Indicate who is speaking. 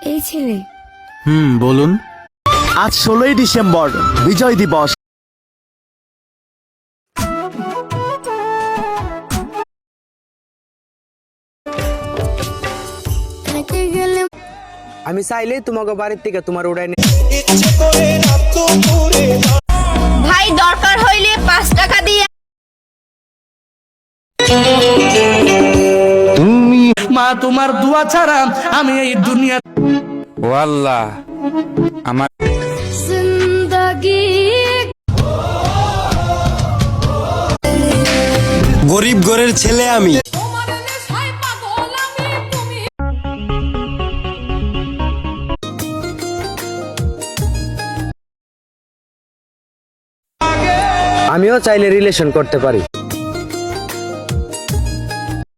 Speaker 1: এই ছেলে।
Speaker 2: বলুন।
Speaker 3: আজ 16ই ডিসেম্বর, বিজয় দিবস।
Speaker 4: আমি চাইলে তোমাকে বাড়ির থেকে তোমার উড়াই
Speaker 1: ভাই দরকার হইলে 5 টাকা দিয়ে।
Speaker 5: মা তোমার দোয়া ছাড়া আমি এই দুনিয়া
Speaker 2: ও আল্লাহ, আমার
Speaker 1: জিন্দেগি
Speaker 3: গরিব ঘরের ছেলে আমি।
Speaker 4: আমিও চাইলে রিলেশন করতে পারি।